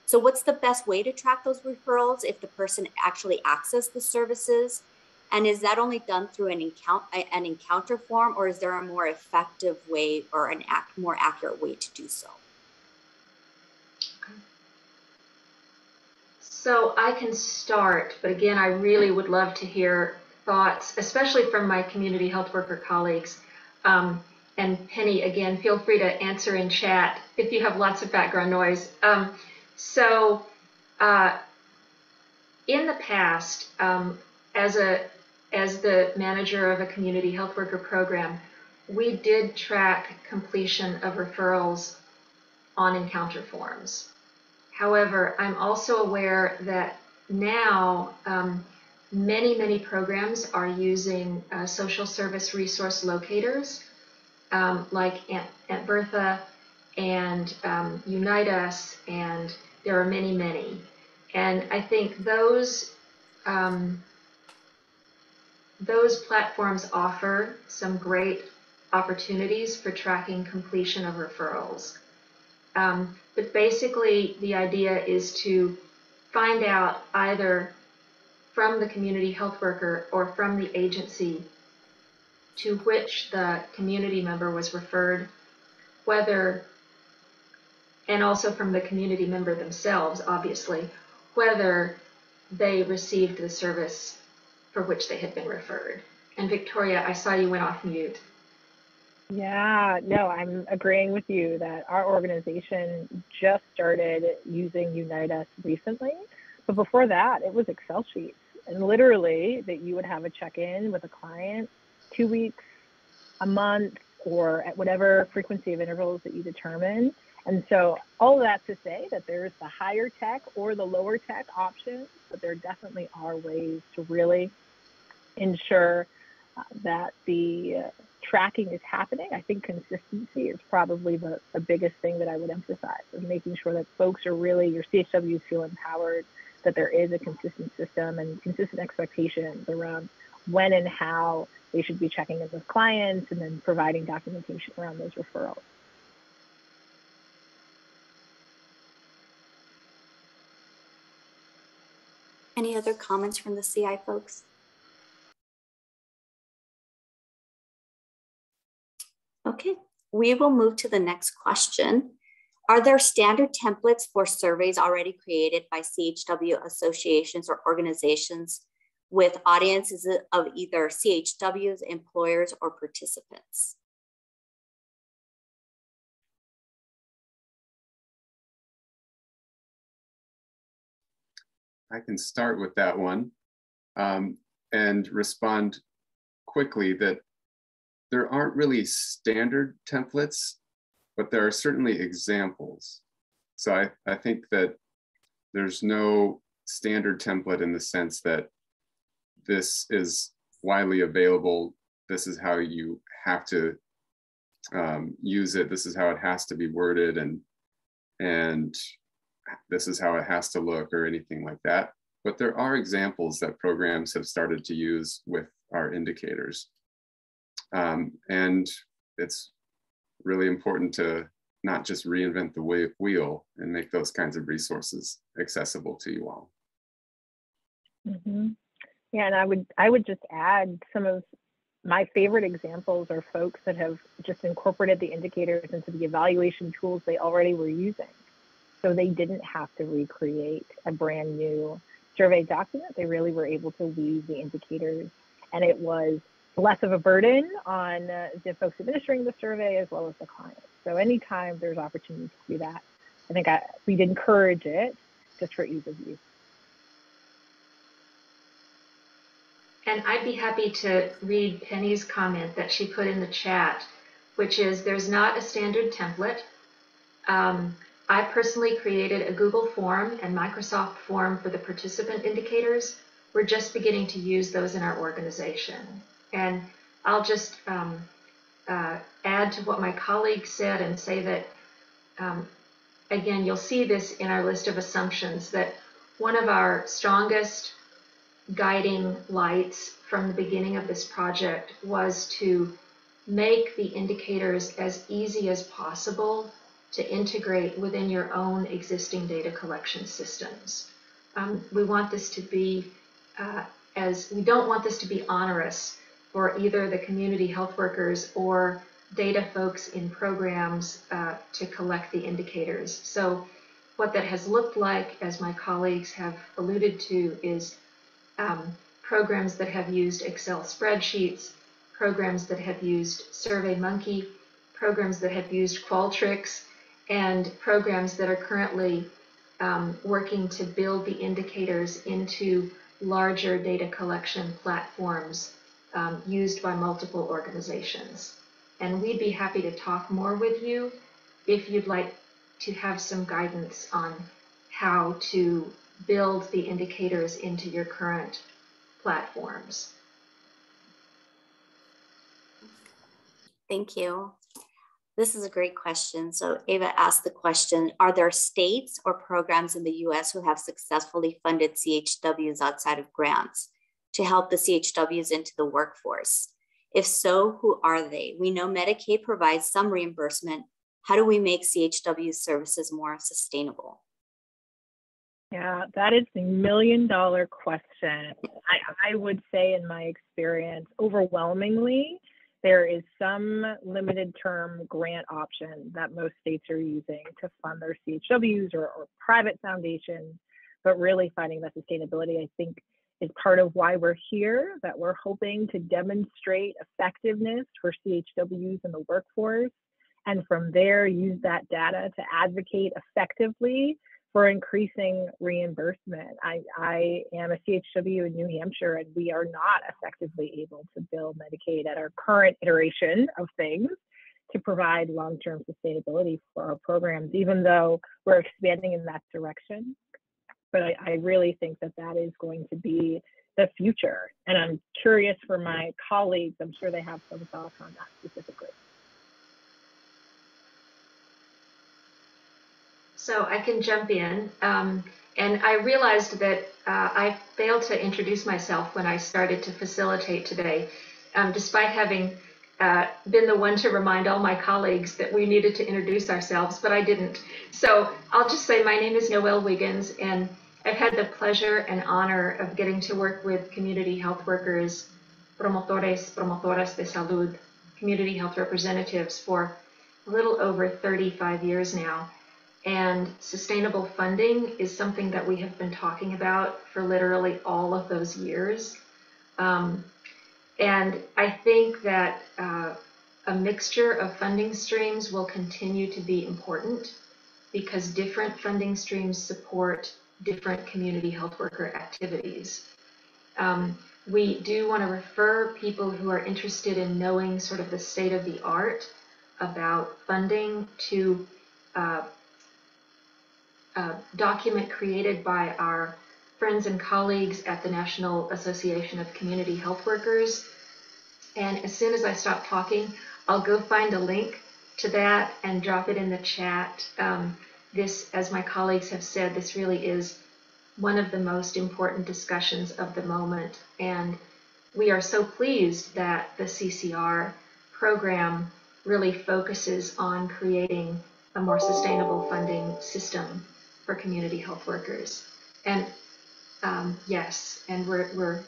So what's the best way to track those referrals if the person actually accessed the services? And is that only done through an encounter form, or is there a more effective way or more accurate way to do so? So I can start, but again, I really would love to hear thoughts, especially from my community health worker colleagues. And Penny, again, feel free to answer in chat if you have lots of background noise. In the past, as the manager of a community health worker program, we did track completion of referrals on encounter forms. However, I'm also aware that now many programs are using social service resource locators like Aunt Bertha and Unite Us, and there are many. And I think those platforms offer some great opportunities for tracking completion of referrals. But basically, the idea is to find out either from the community health worker or from the agency to which the community member was referred, whether, and also from the community member themselves, obviously, whether they received the service for which they had been referred. And Victoria, I saw you went off mute. Yeah, no, I'm agreeing with you that our organization just started using Unite Us recently. But before that, it was Excel sheets. And literally that you would have a check-in with a client 2 weeks, a month, or at whatever frequency of intervals that you determine. And so all of that to say that there's the higher tech or the lower tech options, but there definitely are ways to really ensure that the tracking is happening. I think consistency is probably the biggest thing that I would emphasize, of making sure that folks are really, your CHWs feel empowered, that there is a consistent system and consistent expectations around when and how they should be checking in with clients, and then providing documentation around those referrals. Any other comments from the CI folks? Okay, we will move to the next question. Are there standard templates for surveys already created by CHW associations or organizations with audiences of either CHWs, employers, or participants? I can start with that one and respond quickly that there aren't really standard templates, but there are certainly examples. So I think that there's no standard template in the sense that this is widely available. This is how you have to use it. This is how it has to be worded, and this is how it has to look, or anything like that. But there are examples that programs have started to use with our indicators. And it's really important to not just reinvent the wheel and make those kinds of resources accessible to you all. Mm-hmm. Yeah, and I would just add, some of my favorite examples are folks that have just incorporated the indicators into the evaluation tools they already were using. So they didn't have to recreate a brand new survey document. They really were able to weave the indicators, and it was less of a burden on the folks administering the survey as well as the client. So anytime there's opportunity to do that, I think we'd encourage it just for ease of use. And I'd be happy to read Penny's comment that she put in the chat, which is, there's not a standard template. I personally created a Google form and Microsoft form for the participant indicators. We're just beginning to use those in our organization. And I'll just add to what my colleague said and say that, again, you'll see this in our list of assumptions, that one of our strongest guiding lights from the beginning of this project was to make the indicators as easy as possible to integrate within your own existing data collection systems. We want this to be, we don't want this to be onerous for either the community health workers or data folks in programs to collect the indicators. So what that has looked like, as my colleagues have alluded to, is programs that have used Excel spreadsheets, programs that have used SurveyMonkey, programs that have used Qualtrics, and programs that are currently working to build the indicators into larger data collection platforms used by multiple organizations. And we'd be happy to talk more with you if you'd like to have some guidance on how to build the indicators into your current platforms? Thank you. This is a great question. So Ava asked the question, are there states or programs in the US who have successfully funded CHWs outside of grants to help the CHWs into the workforce? If so, who are they? We know Medicaid provides some reimbursement. How do we make CHW services more sustainable? Yeah, that is a $1 million question. I would say in my experience, overwhelmingly, there is some limited term grant option that most states are using to fund their CHWs or private foundations, but really finding that sustainability, I think, is part of why we're here, that we're hoping to demonstrate effectiveness for CHWs in the workforce, and from there use that data to advocate effectively for increasing reimbursement. I am a CHW in New Hampshire, and we are not effectively able to bill Medicaid at our current iteration of things to provide long-term sustainability for our programs, even though we're expanding in that direction. But I really think that that is going to be the future. And I'm curious for my colleagues, I'm sure they have some thoughts on that specifically. So I can jump in. And I realized that I failed to introduce myself when I started to facilitate today, despite having been the one to remind all my colleagues that we needed to introduce ourselves, but I didn't. So I'll just say my name is Noelle Wiggins, and I've had the pleasure and honor of getting to work with community health workers, promotores, promotoras de salud, community health representatives for a little over 35 years now. And sustainable funding is something that we have been talking about for literally all of those years. And I think that a mixture of funding streams will continue to be important because different funding streams support different community health worker activities. We do want to refer people who are interested in knowing sort of the state of the art about funding to document created by our friends and colleagues at the National Association of Community Health Workers. And as soon as I stop talking, I'll go find a link to that and drop it in the chat. This, as my colleagues have said, this really is one of the most important discussions of the moment. And we are so pleased that the CCR program really focuses on creating a more sustainable funding system for community health workers. And yes, and we're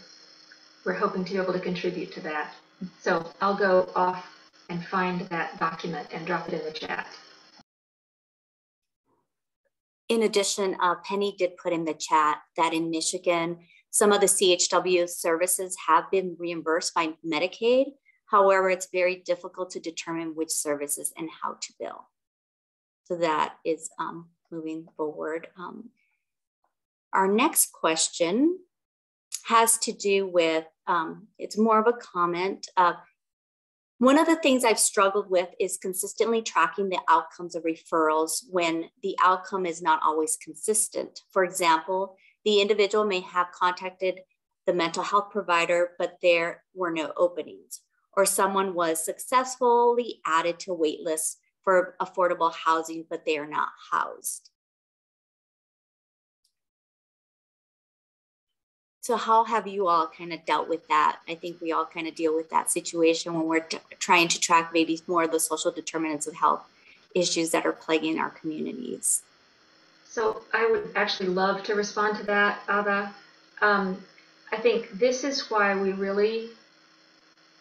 hoping to be able to contribute to that. So I'll go off and find that document and drop it in the chat. In addition, Penny did put in the chat that in Michigan, some of the CHW services have been reimbursed by Medicaid. However, it's very difficult to determine which services and how to bill. So that is moving forward. Our next question has to do with, it's more of a comment. One of the things I've struggled with is consistently tracking the outcomes of referrals when the outcome is not always consistent. For example, the individual may have contacted the mental health provider, but there were no openings, or someone was successfully added to a wait list for affordable housing, but they are not housed. So how have you all kind of dealt with that? I think we all kind of deal with that situation when we're trying to track maybe more of the social determinants of health issues that are plaguing our communities. So I would actually love to respond to that, Ava. I think this is why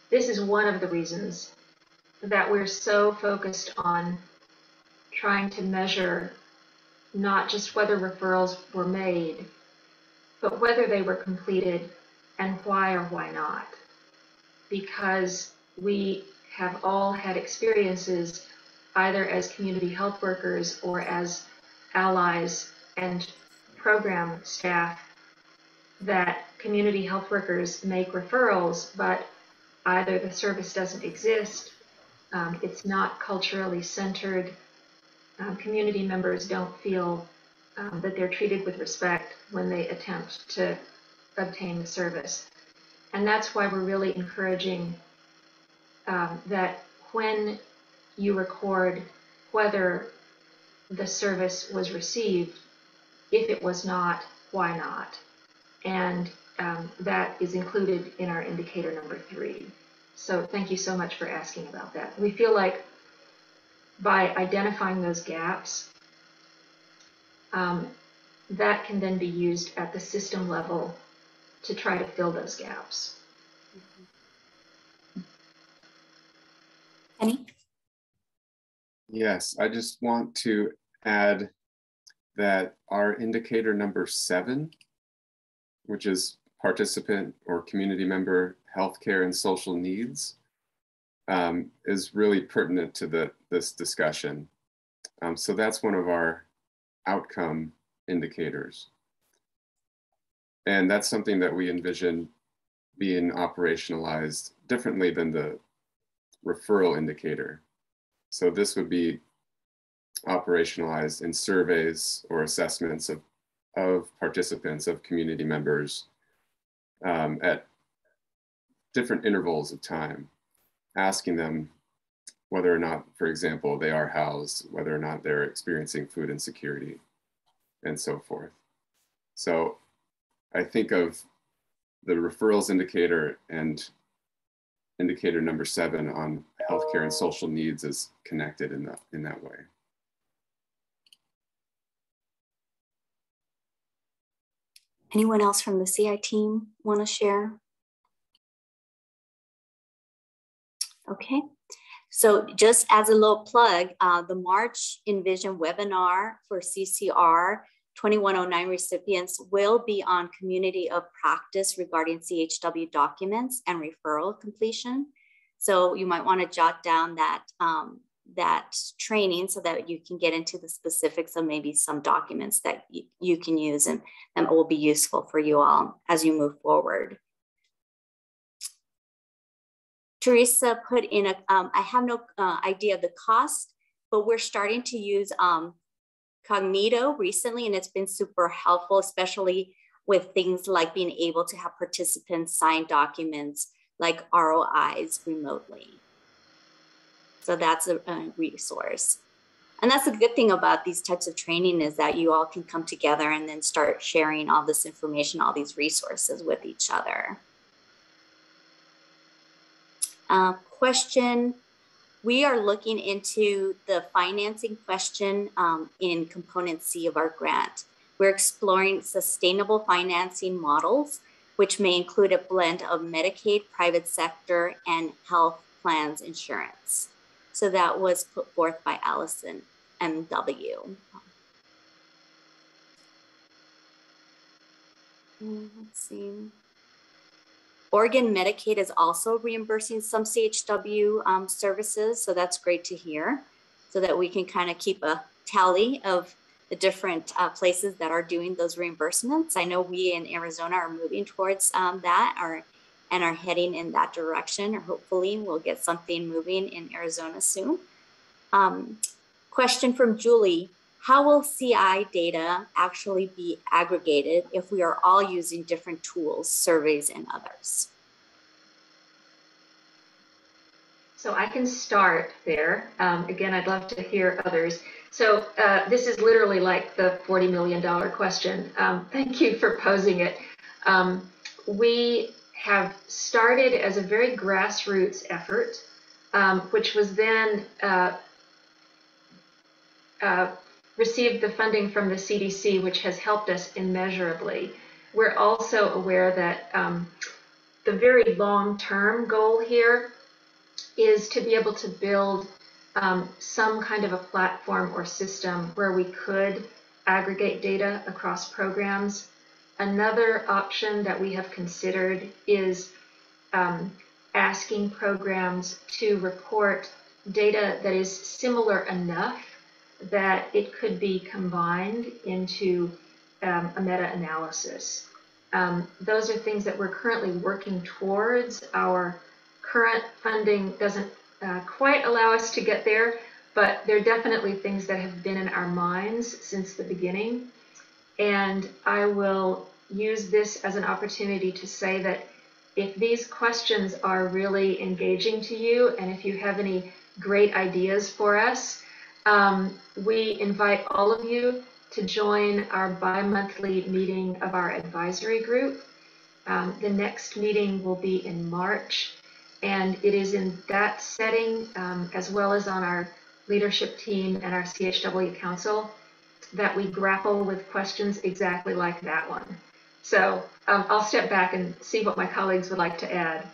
this is one of the reasons that we're so focused on trying to measure not just whether referrals were made, but whether they were completed and why or why not. Because we have all had experiences either as community health workers or as allies and program staff that community health workers make referrals, but either the service doesn't exist, it's not culturally centered, community members don't feel that they're treated with respect, when they attempt to obtain the service. And that's why we're really encouraging that when you record whether the service was received, if it was not, why not? And that is included in our indicator number 3. So thank you so much for asking about that. We feel like by identifying those gaps, that can then be used at the system level to try to fill those gaps. Penny? Yes, I just want to add that our indicator number 7, which is participant or community member healthcare and social needs, is really pertinent to this discussion. So that's one of our outcome indicators. And that's something that we envision being operationalized differently than the referral indicator. So this would be operationalized in surveys or assessments of participants, of community members at different intervals of time, asking them whether or not, for example, they are housed, whether or not they're experiencing food insecurity, and so forth. So I think of the referrals indicator and indicator number 7 on healthcare and social needs as connected in that way. Anyone else from the CI team want to share? Okay, so just as a little plug, the March Envision webinar for CCR 2109 recipients will be on community of practice regarding CHW documents and referral completion. So you might want to jot down that, that training so that you can get into the specifics of maybe some documents that you can use and will be useful for you all as you move forward. Teresa put in I have no idea of the cost, but we're starting to use Cognito recently, and it's been super helpful, especially with things like being able to have participants sign documents like ROIs remotely. So that's a resource. And that's a good thing about these types of training is that you all can come together and then start sharing all this information, all these resources with each other. Question, we are looking into the financing question in component C of our grant. We're exploring sustainable financing models, which may include a blend of Medicaid, private sector, and health plans insurance. So that was put forth by Allison M.W. Let's see. Oregon Medicaid is also reimbursing some CHW services, so that's great to hear, so that we can kind of keep a tally of the different places that are doing those reimbursements. I know we in Arizona are moving towards that and are heading in that direction, or hopefully we'll get something moving in Arizona soon. Question from Julie. How will CI data actually be aggregated if we are all using different tools, surveys, and others? So I can start there. Again, I'd love to hear others. So this is literally like the $40 million question. Thank you for posing it. We have started as a very grassroots effort, which was then received the funding from the CDC, which has helped us immeasurably. We're also aware that the very long-term goal here is to be able to build some kind of a platform or system where we could aggregate data across programs. Another option that we have considered is asking programs to report data that is similar enough that it could be combined into a meta-analysis. Those are things that we're currently working towards. Our current funding doesn't quite allow us to get there, but they're definitely things that have been in our minds since the beginning. And I will use this as an opportunity to say that if these questions are really engaging to you, and if you have any great ideas for us, we invite all of you to join our bi-monthly meeting of our advisory group. The next meeting will be in March, and it is in that setting, as well as on our leadership team and our CHW Council, that we grapple with questions exactly like that one. So I'll step back and see what my colleagues would like to add.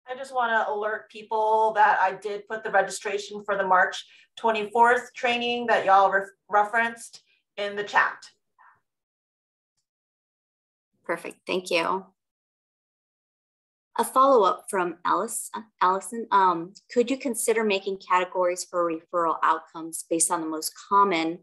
I just want to alert people that I did put the registration for the March 24th training that y'all referenced in the chat. Perfect, thank you. A follow-up from Allison, could you consider making categories for referral outcomes based on the most common,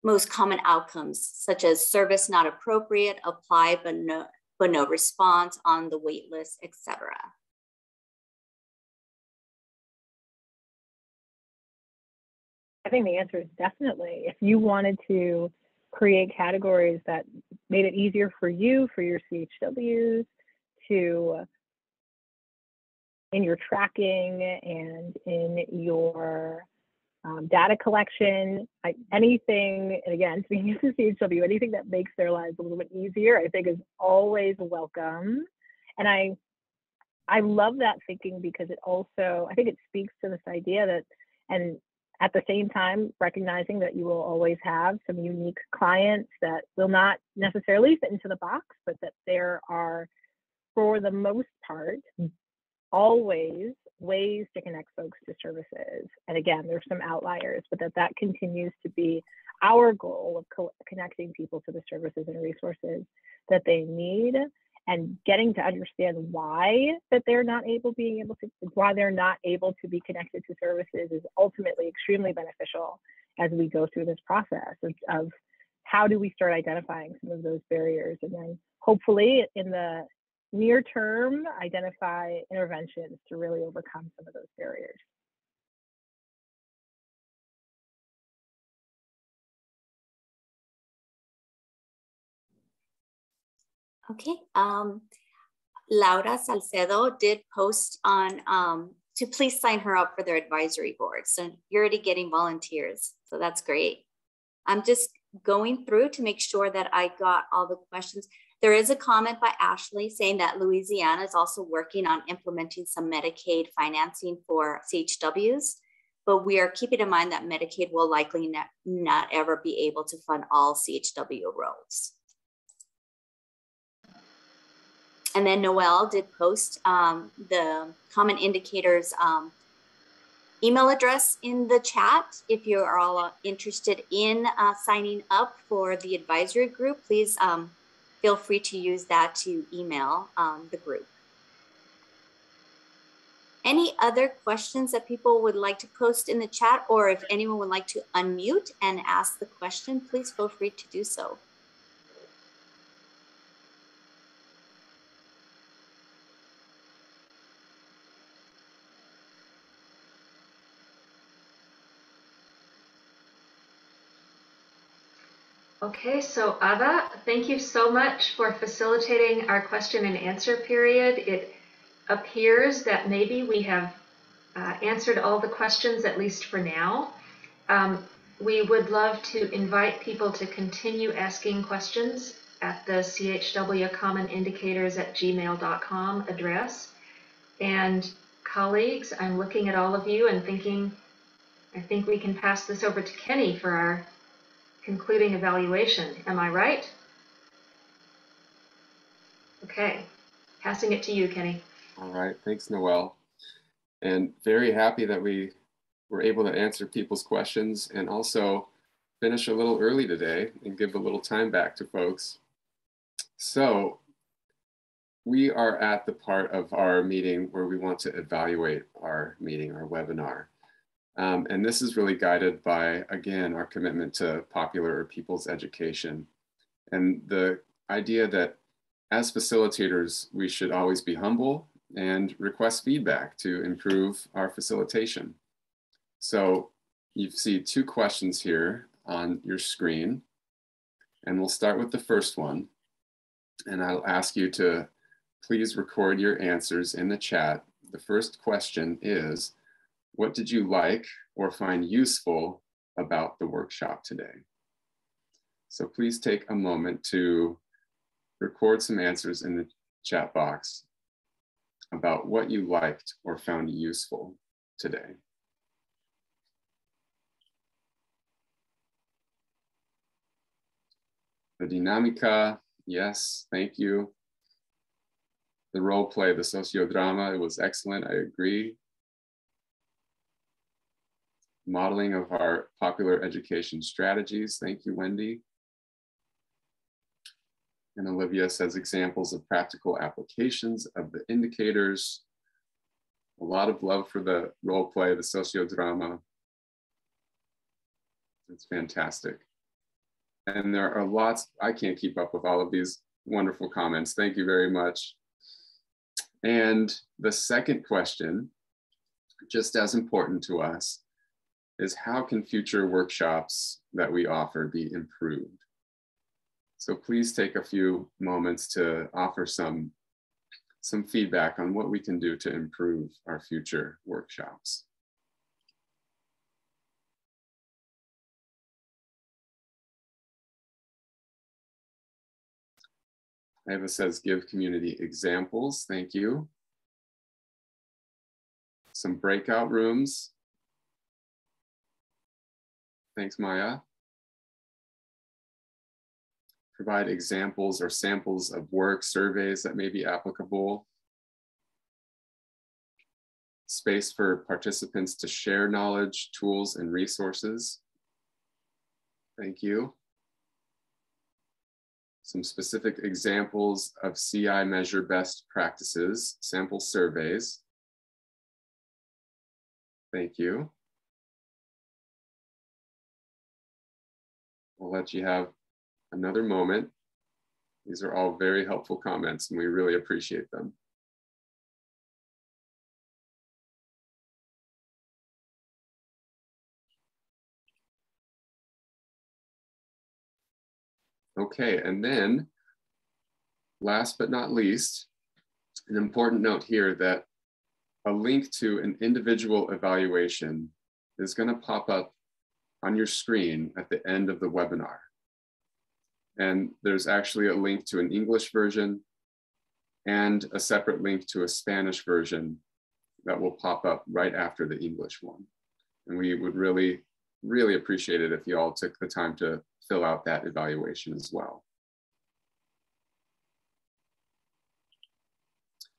most common outcomes, such as service not appropriate, applied but no response, on the wait list, etc.? I think the answer is definitely. If you wanted to create categories that made it easier for you, for your CHWs, to, in your tracking and in your data collection, anything, and again, speaking as a CHW, anything that makes their lives a little bit easier, I think is always welcome. And I love that thinking, because it also, I think it speaks to this idea that, and at the same time, recognizing that you will always have some unique clients that will not necessarily fit into the box, but that there are, for the most part, always ways to connect folks to services. And again, there's some outliers, but that continues to be our goal of connecting people to the services and resources that they need, and getting to understand why that they're not able to be connected to services is ultimately extremely beneficial as we go through this process of how do we start identifying some of those barriers, and then hopefully in the near term identify interventions to really overcome some of those barriers. Okay, Laura Salcedo did post on to please sign her up for their advisory board. So you're already getting volunteers, so that's great. I'm just going through to make sure that I got all the questions. There is a comment by Ashley saying that Louisiana is also working on implementing some Medicaid financing for CHWs, but we are keeping in mind that Medicaid will likely not ever be able to fund all CHW roles. And then Noelle did post the Common Indicators email address in the chat. If you are all interested in signing up for the advisory group, please feel free to use that to email the group. Any other questions that people would like to post in the chat, or if anyone would like to unmute and ask the question, please feel free to do so. Okay, so Ada, thank you so much for facilitating our question and answer period. It appears that maybe we have answered all the questions, at least for now. We would love to invite people to continue asking questions at the CHW Common Indicators at gmail.com address. And colleagues, I'm looking at all of you and thinking, I think we can pass this over to Kenny for our concluding evaluation. Am I right? Okay, passing it to you, Kenny. All right, thanks, Noelle. And very happy that we were able to answer people's questions and also finish a little early today and give a little time back to folks. So we are at the part of our meeting where we want to evaluate our meeting, our webinar. And this is really guided by, again, our commitment to popular or people's education. And the idea that as facilitators, we should always be humble and request feedback to improve our facilitation. So you see 2 questions here on your screen, and we'll start with the first one. And I'll ask you to please record your answers in the chat. The first question is, what did you like or find useful about the workshop today? So please take a moment to record some answers in the chat box about what you liked or found useful today. The dinámica, yes, thank you. The role play, the sociodrama, it was excellent, I agree. Modeling of our popular education strategies, thank you, Wendy. And Olivia says examples of practical applications of the indicators. A lot of love for the role play, the sociodrama. It's fantastic. And there are lots, I can't keep up with all of these wonderful comments. Thank you very much. And the second question, just as important to us, is how can future workshops that we offer be improved? So please take a few moments to offer some feedback on what we can do to improve our future workshops. Eva says, give community examples. Thank you. Some breakout rooms. Thanks, Maya. Provide examples or samples of work, surveys that may be applicable. Space for participants to share knowledge, tools, and resources. Thank you. Some specific examples of CI measure best practices, sample surveys. Thank you. I'll let you have another moment. These are all very helpful comments and we really appreciate them. Okay, and then last but not least, an important note here that a link to an individual evaluation is going to pop up on your screen at the end of the webinar. And there's actually a link to an English version and a separate link to a Spanish version that will pop up right after the English one. And we would really, really appreciate it if you all took the time to fill out that evaluation as well.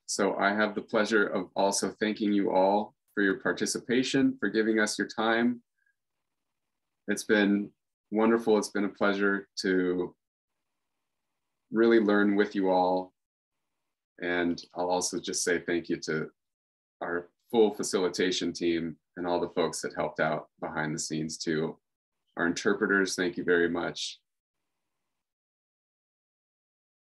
So I have the pleasure of also thanking you all for your participation, for giving us your time. It's been wonderful. It's been a pleasure to really learn with you all. And I'll also just say thank you to our full facilitation team and all the folks that helped out behind the scenes too. Our interpreters, thank you very much.